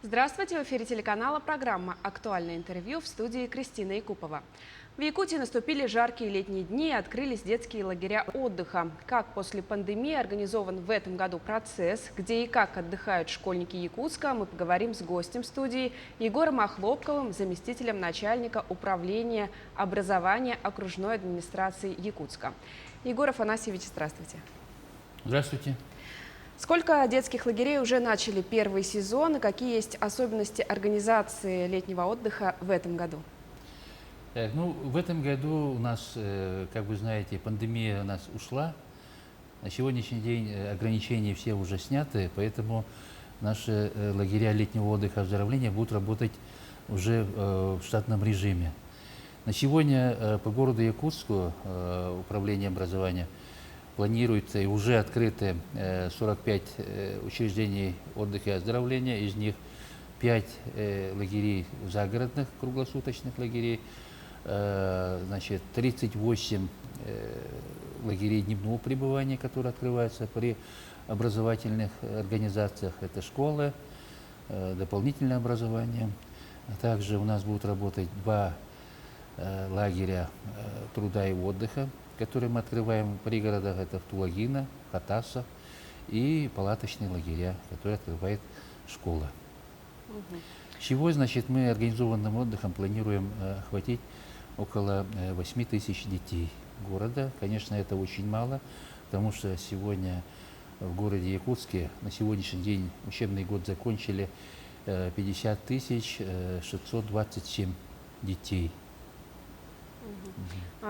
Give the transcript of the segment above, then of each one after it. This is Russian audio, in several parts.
Здравствуйте! В эфире телеканала программа «Актуальное интервью», в студии Кристина Якупова. В Якутии наступили жаркие летние дни и открылись детские лагеря отдыха. Как после пандемии организован в этом году процесс, где и как отдыхают школьники Якутска, мы поговорим с гостем студии Егором Охлопковым, заместителем начальника управления образования окружной администрации Якутска. Егор Афанасьевич, здравствуйте! Здравствуйте. Сколько детских лагерей уже начали первый сезон и какие есть особенности организации летнего отдыха в этом году? В этом году у нас, как вы знаете, пандемия у нас ушла. На сегодняшний день ограничения все уже сняты, поэтому наши лагеря летнего отдыха и оздоровления будут работать уже в штатном режиме. На сегодня по городу Якутску управление образования планируется и уже открыты 45 учреждений отдыха и оздоровления, из них 5 лагерей загородных, круглосуточных лагерей, 38 лагерей дневного пребывания, которые открываются при образовательных организациях. Это школы, дополнительное образование. Также у нас будут работать 2 лагеря труда и отдыха, которые мы открываем в пригородах. Это в Тулагина, Хатаса, и палаточные лагеря, которые открывает школа. Всего, значит, мы организованным отдыхом планируем охватить около 8 тысяч детей города. Конечно, это очень мало, потому что сегодня в городе Якутске на сегодняшний день учебный год закончили 50 627 детей.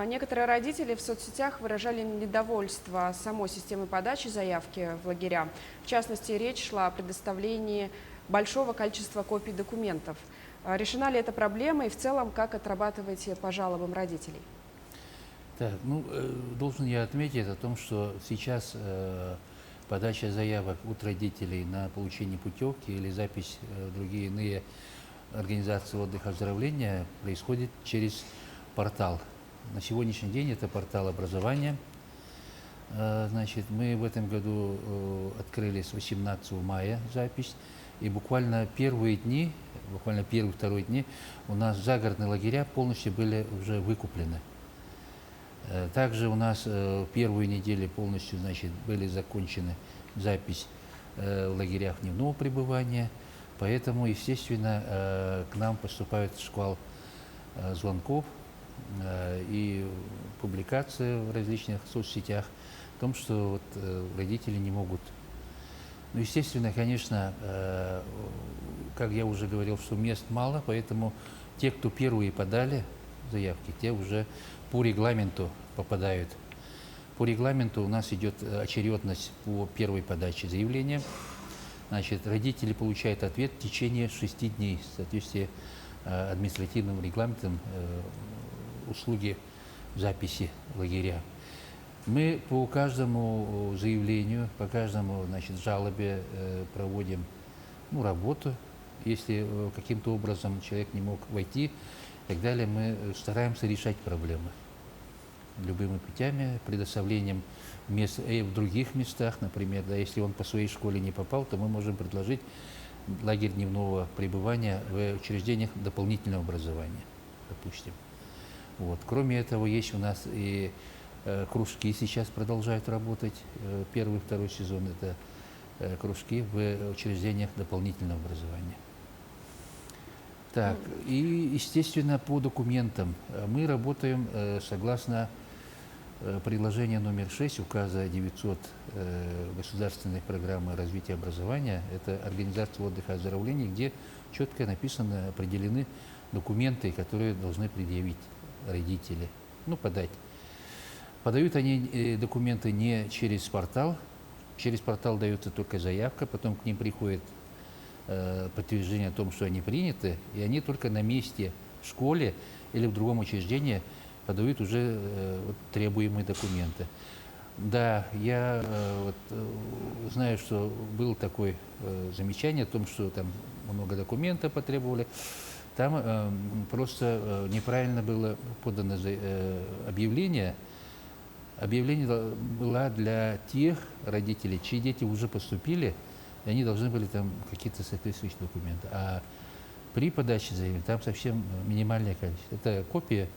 Некоторые родители в соцсетях выражали недовольство самой системой подачи заявки в лагеря. В частности, речь шла о предоставлении большого количества копий документов. Решена ли эта проблема и в целом как отрабатываете по жалобам родителей? Должен я отметить о том, что сейчас подача заявок от родителей на получение путевки или запись в другие иные организации отдыха и оздоровления происходит через портал. На сегодняшний день это портал образования. Значит, мы в этом году открыли с 18 мая запись. И буквально первые дни, буквально первые-вторые дни у нас загородные лагеря полностью были уже выкуплены. Также у нас первую неделю полностью, значит, были закончены запись в лагерях дневного пребывания. Поэтому, естественно, к нам поступает шквал звонков и публикации в различных соцсетях о том, что родители не могут. Естественно, конечно, как я уже говорил, что мест мало, поэтому те, кто первые подали заявки, те уже по регламенту попадают. По регламенту у нас идет очередность по первой подаче заявления. Значит, родители получают ответ в течение 6 дней в соответствии с административным регламентом услуги записи лагеря. Мы по каждому заявлению, по каждому, значит, жалобе проводим работу. Если каким-то образом человек не мог войти и так далее, мы стараемся решать проблемы любыми путями, предоставлением мест и в других местах. Например, если он по своей школе не попал, то мы можем предложить лагерь дневного пребывания в учреждениях дополнительного образования, допустим. Кроме этого, есть у нас и кружки сейчас продолжают работать. Первый, второй сезон – это кружки в учреждениях дополнительного образования. И, естественно, по документам мы работаем согласно приложения номер 6 указа 900 государственной программы развития образования. Это организация отдыха и оздоровления, где четко написано, определены документы, которые должны предъявить родители, подать. Подают они документы не через портал. Через портал дается только заявка, потом к ним приходит подтверждение о том, что они приняты, и они только на месте в школе или в другом учреждении подают уже требуемые документы. Да, я знаю, что было такое замечание о том, что там много документов потребовали. Там просто неправильно было подано объявление. Объявление было для тех родителей, чьи дети уже поступили и они должны были там какие-то соответствующие документы. А при подаче заявления там совсем минимальное количество. Это копия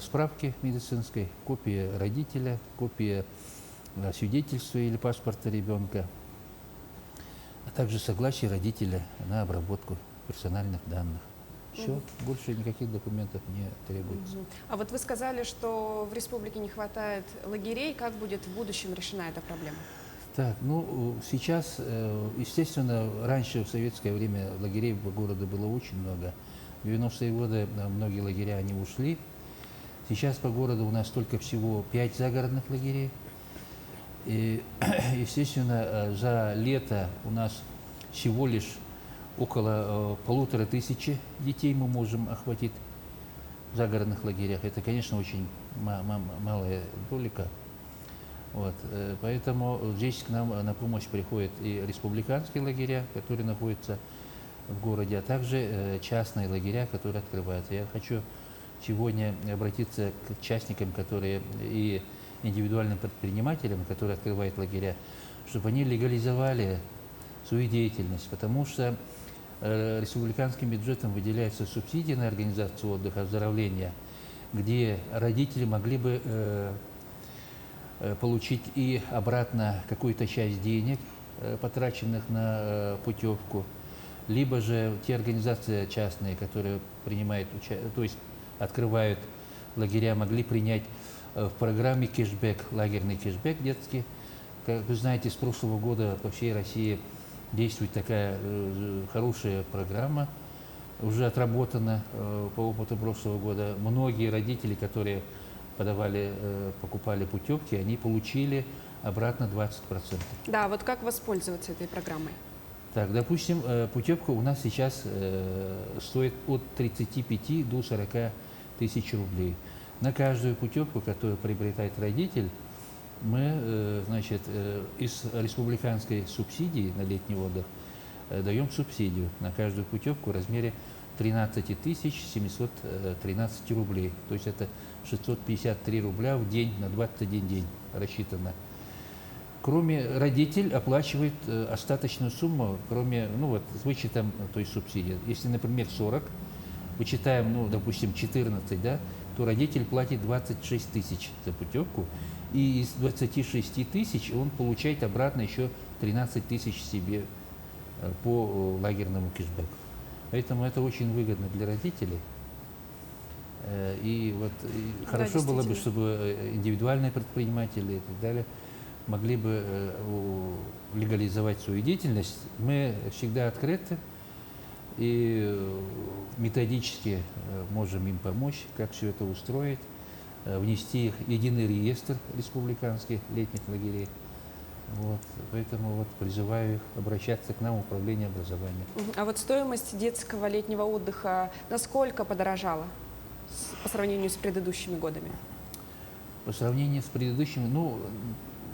справки медицинской, копия родителя, копия свидетельства или паспорта ребенка, а также согласие родителя на обработку персональных данных. Все, больше никаких документов не требуется. А вот вы сказали, что в республике не хватает лагерей. Как будет в будущем решена эта проблема? Так, ну, сейчас, естественно, раньше в советское время лагерей по городу было очень много. В 90-е годы многие лагеря, они ушли. Сейчас по городу у нас только всего 5 загородных лагерей. И, естественно, за лето у нас всего лишь около 1500 детей мы можем охватить в загородных лагерях. Это, конечно, очень малая толика. Вот, поэтому здесь к нам на помощь приходят и республиканские лагеря, которые находятся в городе, а также частные лагеря, которые открываются. Я хочу сегодня обратиться к частникам, которые и индивидуальным предпринимателям, которые открывают лагеря, чтобы они легализовали свою деятельность, потому что республиканским бюджетом выделяются субсидии на организацию отдыха, оздоровления, где родители могли бы получить и обратно какую-то часть денег, потраченных на путевку, либо же те организации частные, которые принимают, то есть открывают лагеря, могли принять в программе кэшбэк, лагерный кэшбэк детский. Как вы знаете, с прошлого года по всей России действует такая хорошая программа, уже отработана по опыту прошлого года. Многие родители, которые покупали путевки, они получили обратно 20%. Да, вот как воспользоваться этой программой? Так, допустим, путевка у нас сейчас стоит от 35 до 40 тысяч рублей. На каждую путевку, которую приобретает родитель, мы, значит, из республиканской субсидии на летний отдых даем субсидию на каждую путевку в размере 13 713 рублей. То есть это 653 рубля в день на 21 день рассчитано. Кроме родитель оплачивает остаточную сумму, кроме, ну вот, с вычетом той субсидии. Если, например, 40, вычитаем, ну, допустим, 14, да, то родитель платит 26 тысяч за путевку, и из 26 тысяч он получает обратно еще 13 тысяч себе по лагерному кэшбэку. Поэтому это очень выгодно для родителей. И вот хорошо было бы, чтобы индивидуальные предприниматели и так далее могли бы легализовать свою деятельность. Мы всегда открыты и методически можем им помочь, как все это устроить, внести их в единый реестр республиканских летних лагерей. Вот, поэтому вот призываю их обращаться к нам в управление образования. А вот стоимость детского летнего отдыха насколько подорожала по сравнению с предыдущими годами? По сравнению с предыдущими, ну,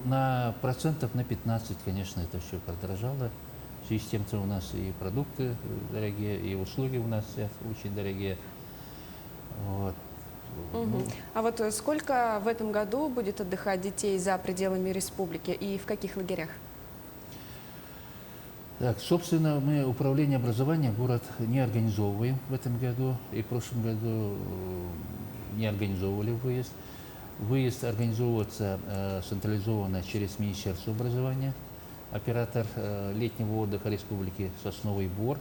на процентов на 15, конечно, это все подорожало. В связи с тем, что у нас и продукты дорогие, и услуги у нас сейчас очень дорогие. Вот. Ну, А вот сколько в этом году будет отдыхать детей за пределами республики и в каких лагерях? Так, собственно, мы управление образования город не организовываем в этом году, и в прошлом году не организовывали выезд. Выезд организовывается централизованно через Министерство образования, оператор летнего отдыха республики Сосновый Бор.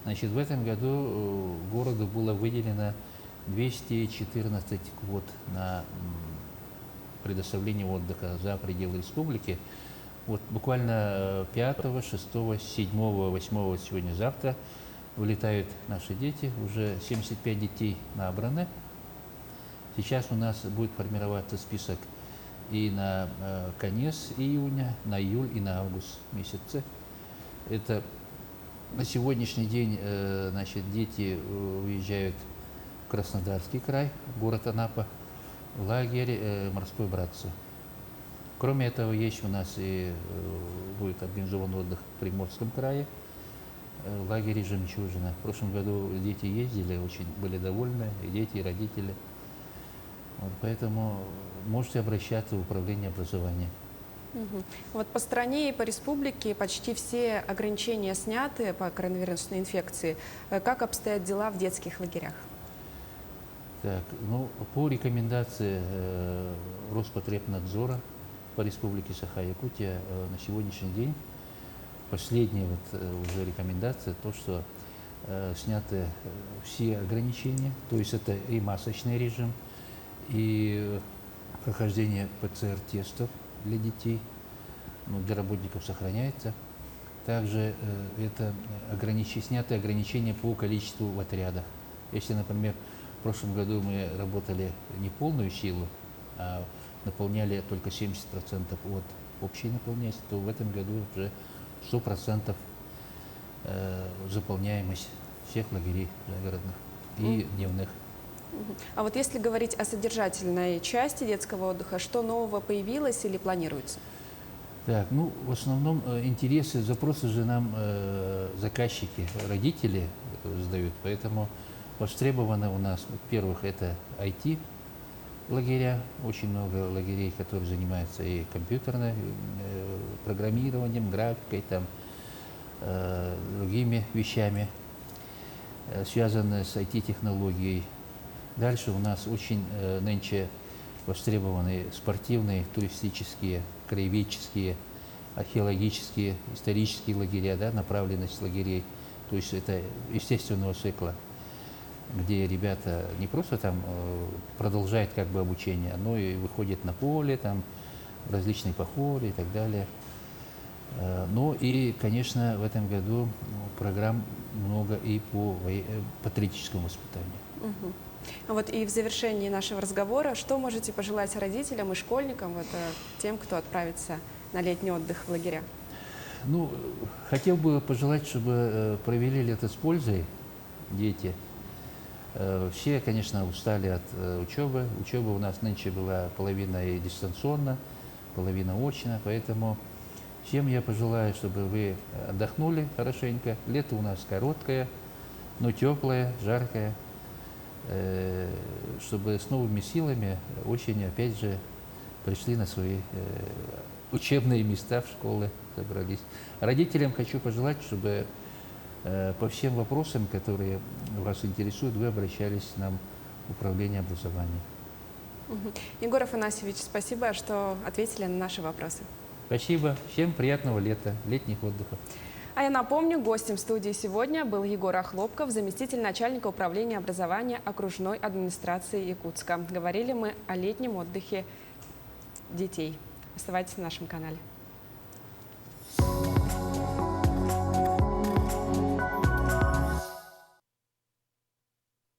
Значит, в этом году городу было выделено 214 квот на предоставление отдыха за пределы республики. Вот буквально 5, 6, 7, 8 сегодня, завтра вылетают наши дети. Уже 75 детей набраны. Сейчас у нас будет формироваться список и на конец июня, на июль и на август месяцы. Это на сегодняшний день, значит, дети уезжают в Краснодарский край, город Анапа, в лагерь «Морской братство». Кроме этого, есть у нас и будет организован отдых в Приморском крае, в лагере «Жемчужина». В прошлом году дети ездили, очень были довольны, и дети, и родители. Вот, поэтому можете обращаться в управление образования. Вот по стране и по республике почти все ограничения сняты по коронавирусной инфекции. Как обстоят дела в детских лагерях? Так, ну, по рекомендации Роспотребнадзора по Республике Саха-Якутия на сегодняшний день последняя уже рекомендация, то, что сняты все ограничения, то есть это и масочный режим, и прохождение ПЦР-тестов для детей, ну, для работников сохраняется. Также это сняты ограничения по количеству в отрядах. Если, например, в прошлом году мы работали не полную силу, а наполняли только 70% от общей наполняемости, то в этом году уже 100% заполняемость всех лагерей загородных и дневных. А вот если говорить о содержательной части детского отдыха, что нового появилось или планируется? Так, ну, в основном интересы, запросы же нам заказчики, родители задают, поэтому востребовано у нас, во-первых, это IT-лагеря, очень много лагерей, которые занимаются и компьютерным программированием, графикой, там, другими вещами, связанные с IT-технологией. Дальше у нас очень нынче востребованы спортивные, туристические, краеведческие, археологические, исторические лагеря, да, направленность лагерей. То есть это естественного цикла, где ребята не просто там продолжают как бы обучение, но и выходят на поле, там, различные походы и так далее. Ну и, конечно, в этом году программ много и по патриотическому воспитанию. Вот и в завершении нашего разговора, что можете пожелать родителям и школьникам, вот, тем, кто отправится на летний отдых в лагеря? Ну, хотел бы пожелать, чтобы провели лето с пользой дети. Все, конечно, устали от учебы. Учеба у нас нынче была половина и дистанционно, половина очно, поэтому всем я пожелаю, чтобы вы отдохнули хорошенько. Лето у нас короткое, но теплое, жаркое. Чтобы с новыми силами очень, опять же, пришли на свои учебные места в школы, собрались. Родителям хочу пожелать, чтобы по всем вопросам, которые вас интересуют, вы обращались к нам в управление образования. Егор Афанасьевич, спасибо, что ответили на наши вопросы. Спасибо. Всем приятного лета, летних отдыхов. А я напомню, гостем студии сегодня был Егор Охлопков, заместитель начальника управления образования окружной администрации Якутска. Говорили мы о летнем отдыхе детей. Оставайтесь на нашем канале.